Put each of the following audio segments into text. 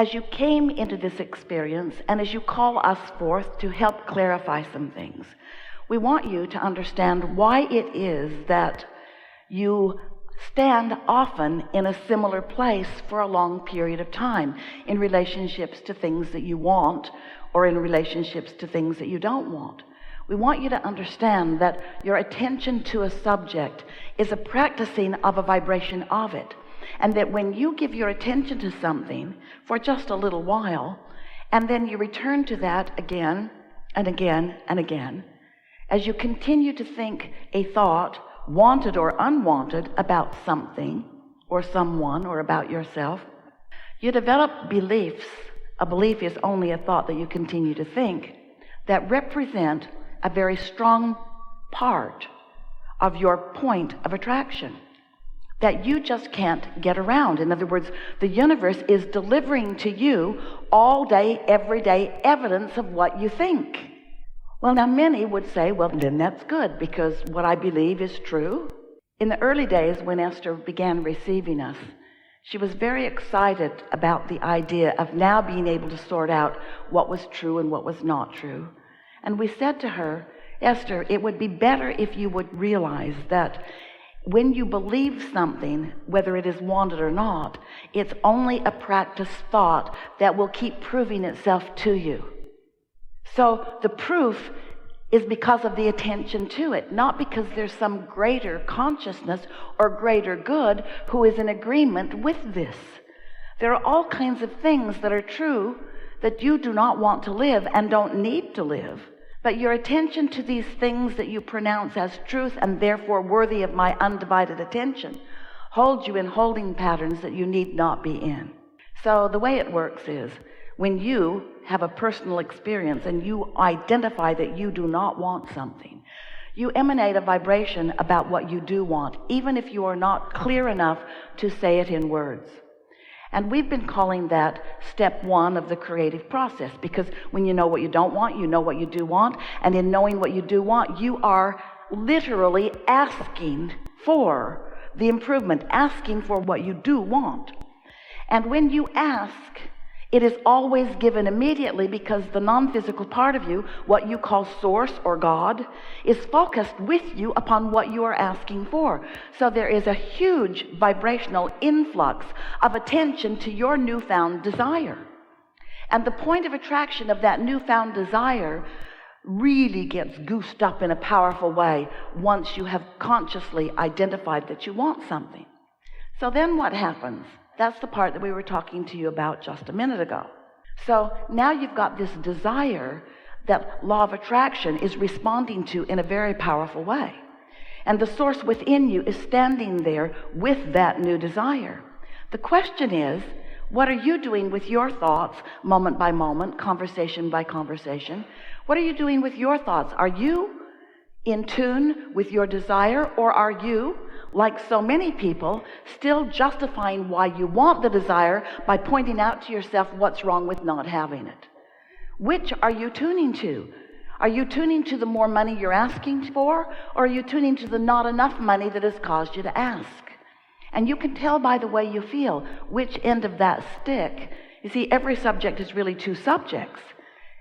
as you came into this experience and as you call us forth to help clarify some things, we want you to understand why it is that you stand often in a similar place for a long period of time in relationships to things that you want or in relationships to things that you don't want. We want you to understand that your attention to a subject is a practicing of a vibration of it, and that when you give your attention to something for just a little while, and then you return to that again and again and again, as you continue to think a thought, wanted or unwanted, about something or someone or about yourself, you develop beliefs. A belief is only a thought that you continue to think that represent a very strong part of your point of attraction that you just can't get around. In other words, the universe is delivering to you all day, every day, evidence of what you think. Well, now many would say, well, then that's good, because what I believe is true. In the early days when Esther began receiving us, she was very excited about the idea of now being able to sort out what was true and what was not true. And we said to her, Esther, it would be better if you would realize that when you believe something, whether it is wanted or not, it's only a practice thought that will keep proving itself to you. So the proof is because of the attention to it, not because there's some greater consciousness or greater good who is in agreement with this. There are all kinds of things that are true that you do not want to live and don't need to live. But your attention to these things that you pronounce as truth and therefore worthy of my undivided attention holds you in holding patterns that you need not be in. So the way it works is, when you have a personal experience and you identify that you do not want something, you emanate a vibration about what you do want, even if you are not clear enough to say it in words. And we've been calling that step one of the creative process, because when you know what you don't want, you know what you do want, and in knowing what you do want, you are literally asking for the improvement, asking for what you do want. And when you ask, it is always given immediately, because the non-physical part of you, what you call source or God, is focused with you upon what you are asking for. So there is a huge vibrational influx of attention to your newfound desire. And the point of attraction of that newfound desire really gets goosed up in a powerful way once you have consciously identified that you want something. So then what happens? That's the part that we were talking to you about just a minute ago. So now you've got this desire that law of attraction is responding to in a very powerful way. And the source within you is standing there with that new desire. The question is, what are you doing with your thoughts moment by moment, conversation by conversation? What are you doing with your thoughts? Are you in tune with your desire, or are you, like so many people, still justifying why you want the desire by pointing out to yourself what's wrong with not having it? Which are you tuning to? Are you tuning to the more money you're asking for, or are you tuning to the not enough money that has caused you to ask? And you can tell by the way you feel which end of that stick. You see, every subject is really two subjects,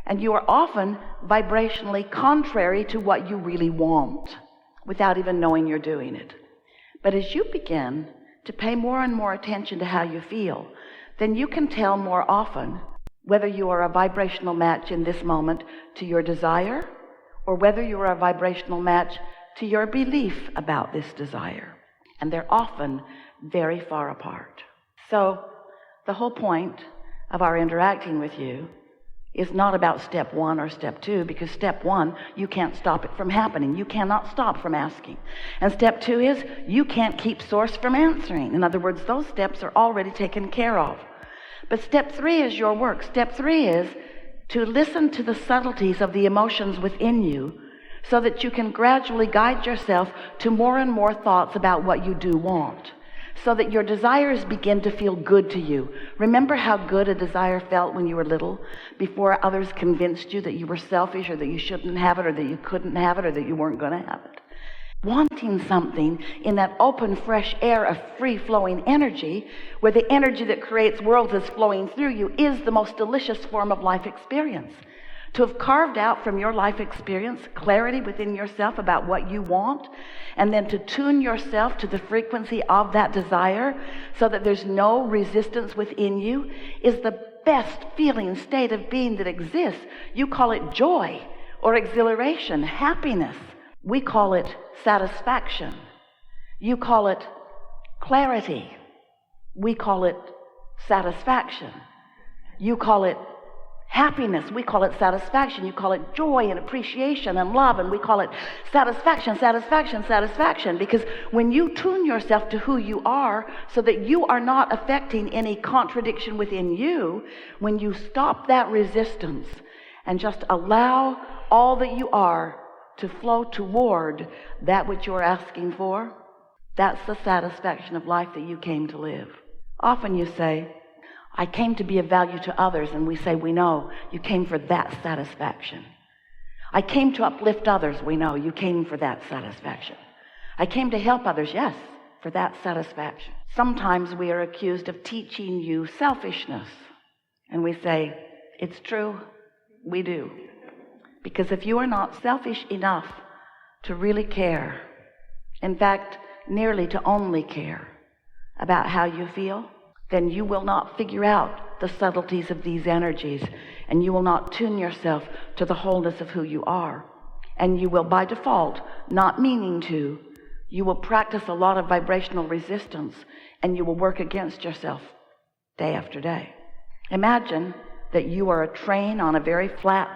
and you are often vibrationally contrary to what you really want without even knowing you're doing it. But as you begin to pay more and more attention to how you feel, then you can tell more often whether you are a vibrational match in this moment to your desire, or whether you are a vibrational match to your belief about this desire. And they're often very far apart. So the whole point of our interacting with you is not about step one or step two, because step one, you can't stop it from happening. You cannot stop from asking. And step two is, you can't keep source from answering. In other words, those steps are already taken care of. But step three is your work. Step three is to listen to the subtleties of the emotions within you, so that you can gradually guide yourself to more and more thoughts about what you do want, so that your desires begin to feel good to you. Remember how good a desire felt when you were little, before others convinced you that you were selfish, or that you shouldn't have it, or that you couldn't have it, or that you weren't going to have it. wanting something in that open, fresh air of free-flowing energy, where the energy that creates worlds is flowing through you, is the most delicious form of life experience. To have carved out from your life experience clarity within yourself about what you want, and then to tune yourself to the frequency of that desire so that there's no resistance within you, is the best feeling state of being that exists. You call it joy or exhilaration, happiness. We call it satisfaction. You call it clarity. We call it satisfaction. You call it happiness. We call it satisfaction. You call it joy and appreciation and love, and we call it satisfaction, satisfaction, satisfaction. Because when you tune yourself to who you are so that you are not affecting any contradiction within you, when you stop that resistance and just allow all that you are to flow toward that which you're asking for, that's the satisfaction of life that you came to live. Often you say, I came to be of value to others, and we say, we know you came for that satisfaction. I came to uplift others, we know you came for that satisfaction. I came to help others, yes, for that satisfaction. Sometimes we are accused of teaching you selfishness, and we say, it's true, we do. Because if you are not selfish enough to really care, in fact, nearly to only care about how you feel, then you will not figure out the subtleties of these energies, and you will not tune yourself to the wholeness of who you are. And you will, by default, not meaning to, you will practice a lot of vibrational resistance, and you will work against yourself day after day. Imagine that you are a train on a very flat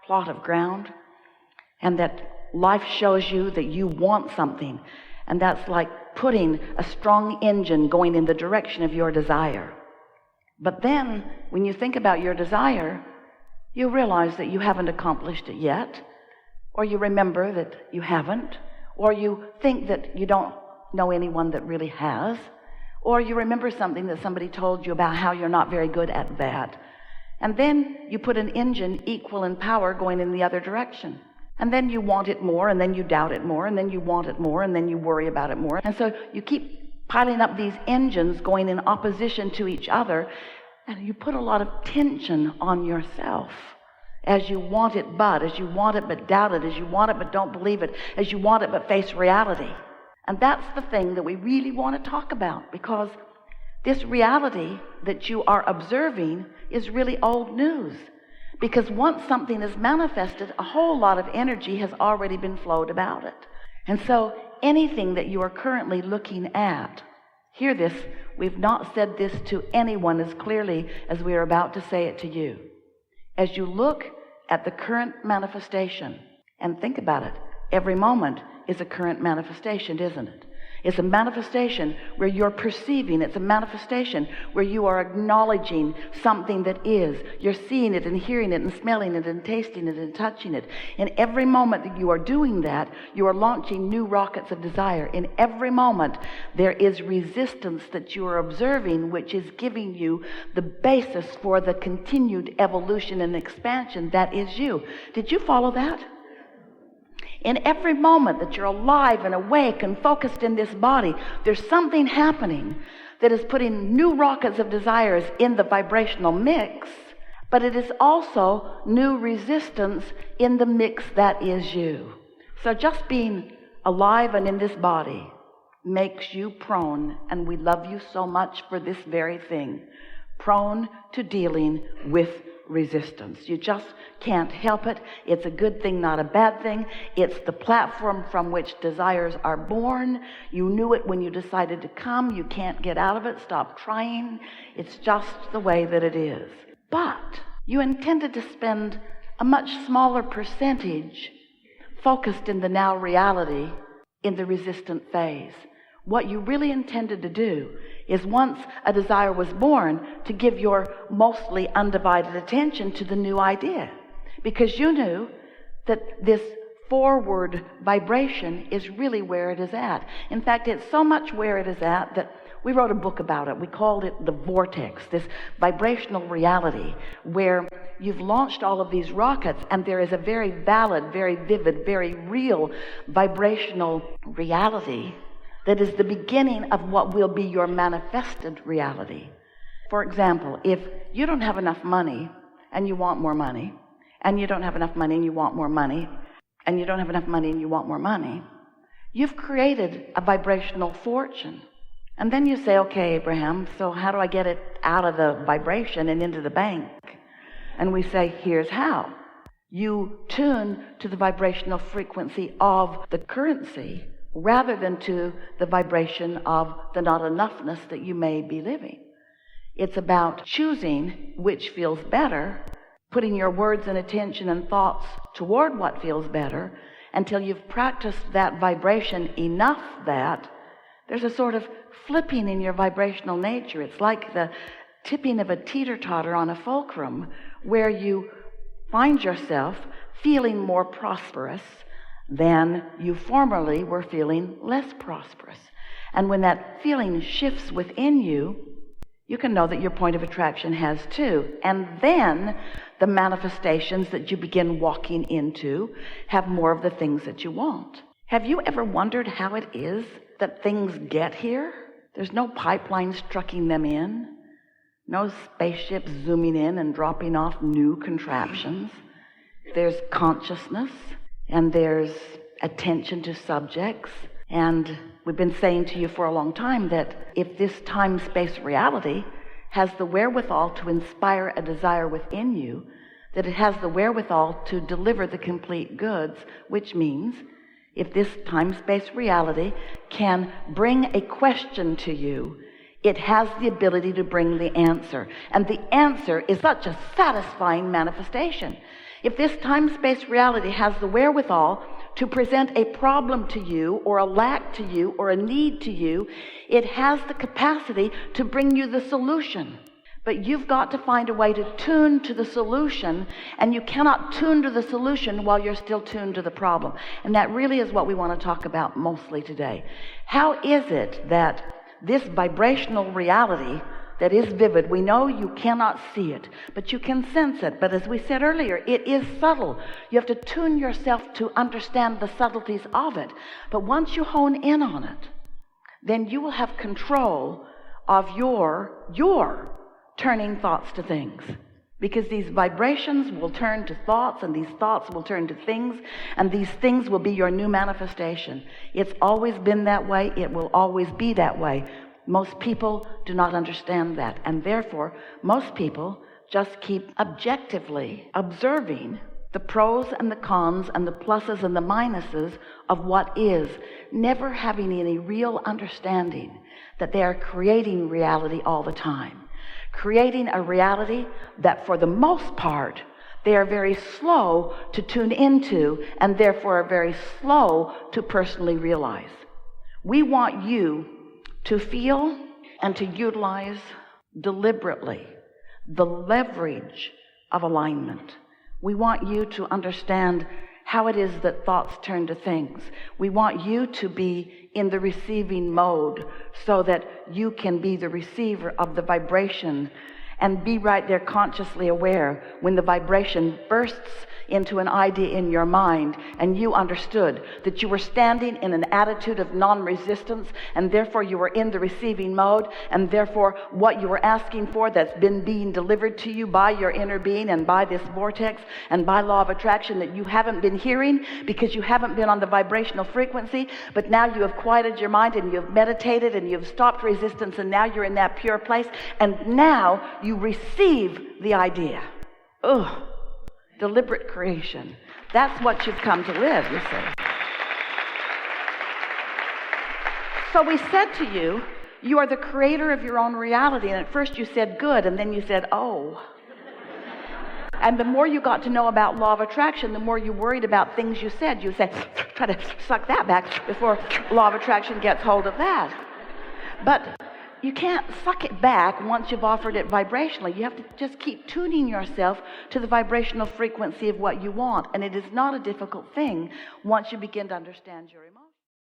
plot of ground, and that life shows you that you want something, and that's like putting a strong engine going in the direction of your desire. But then, when you think about your desire, you realize that you haven't accomplished it yet, or you remember that you haven't, or you think that you don't know anyone that really has, or you remember something that somebody told you about how you're not very good at that. And then you put an engine equal in power going in the other direction. And then you want it more, and then you doubt it more, and then you want it more, and then you worry about it more. And so you keep piling up these engines going in opposition to each other, and you put a lot of tension on yourself as you want it as you want it but doubt it, as you want it but don't believe it, as you want it but face reality. And that's the thing that we really want to talk about, because this reality that you are observing is really old news. Because once something is manifested, a whole lot of energy has already been flowed about it. And so anything that you are currently looking at, hear this, we've not said this to anyone as clearly as we are about to say it to you. As you look at the current manifestation, and think about it, every moment is a current manifestation, isn't it? It's a manifestation where you're perceiving. It's a manifestation where you are acknowledging something that is. You're seeing it and hearing it and smelling it and tasting it and touching it. In every moment that you are doing that, you are launching new rockets of desire. In every moment, there is resistance that you are observing, which is giving you the basis for the continued evolution and expansion that is you. Did you follow that? In every moment that you're alive and awake and focused in this body, there's something happening that is putting new rockets of desires in the vibrational mix, but it is also new resistance in the mix that is you. So just being alive and in this body makes you prone, and we love you so much for this very thing, prone to dealing with resistance. You just can't help it. It's a good thing, not a bad thing. It's the platform from which desires are born. You knew it when you decided to come. You can't get out of it. Stop trying. It's just the way that it is. But you intended to spend a much smaller percentage focused in the now reality in the resistant phase. What you really intended to do is, once a desire was born, to give your mostly undivided attention to the new idea. Because you knew that this forward vibration is really where it is at. In fact, it's so much where it is at that We wrote a book about it. We called it The Vortex, this vibrational reality where you've launched all of these rockets and there is a very valid, very vivid, very real vibrational reality that is the beginning of what will be your manifested reality. For example, if you don't have enough money and you want more money, and you don't have enough money and you want more money, and you don't have enough money and you want more money, you've created a vibrational fortune. And then you say, okay, Abraham, so how do I get it out of the vibration and into the bank? And we say, here's how. You tune to the vibrational frequency of the currency rather than to the vibration of the not enoughness that you may be living. It's about choosing which feels better, putting your words and attention and thoughts toward what feels better until you've practiced that vibration enough that there's a sort of flipping in your vibrational nature. It's like the tipping of a teeter-totter on a fulcrum where you find yourself feeling more prosperous than you formerly were feeling less prosperous. And when that feeling shifts within you, you can know that your point of attraction has too. And then the manifestations that you begin walking into have more of the things that you want. Have you ever wondered how it is that things get here? There's no pipelines trucking them in, no spaceships zooming in and dropping off new contraptions. There's consciousness, and there's attention to subjects. And we've been saying to you for a long time that if this time-space reality has the wherewithal to inspire a desire within you, that it has the wherewithal to deliver the complete goods, which means if this time-space reality can bring a question to you, it has the ability to bring the answer. And the answer is such a satisfying manifestation. If this time-space reality has the wherewithal to present a problem to you or a lack to you or a need to you, it has the capacity to bring you the solution. But you've got to find a way to tune to the solution, and you cannot tune to the solution while you're still tuned to the problem. And that really is what we want to talk about mostly today. How is it that this vibrational reality that is vivid, we know you cannot see it, but you can sense it. But as we said earlier, it is subtle. You have to tune yourself to understand the subtleties of it. But once you hone in on it, then you will have control of your turning thoughts to things. Because these vibrations will turn to thoughts, and these thoughts will turn to things, and these things will be your new manifestation. It's always been that way. It will always be that way. Most people do not understand that, and therefore most people just keep objectively observing the pros and the cons and the pluses and the minuses of what is, never having any real understanding that they are creating reality all the time. Creating a reality that for the most part they are very slow to tune into and therefore are very slow to personally realize. We want you to feel and to utilize deliberately the leverage of alignment. We want you to understand how it is that thoughts turn to things. We want you to be in the receiving mode so that you can be the receiver of the vibration and be right there consciously aware when the vibration bursts into an idea in your mind and you understood that you were standing in an attitude of non-resistance, and therefore you were in the receiving mode, and therefore what you were asking for that's been being delivered to you by your inner being and by this vortex and by law of attraction that you haven't been hearing because you haven't been on the vibrational frequency, but now you have quieted your mind and you've meditated and you've stopped resistance, and now you're in that pure place, and now you receive the idea. Ugh. Deliberate creation. That's what you've come to live, you see. So we said to you, you are the creator of your own reality. And at first you said good, and then you said, oh. And the more you got to know about law of attraction, the more you worried about things you said. You said, try to suck that back before law of attraction gets hold of that. But you can't suck it back once you've offered it vibrationally. You have to just keep tuning yourself to the vibrational frequency of what you want. And it is not a difficult thing once you begin to understand your emotions.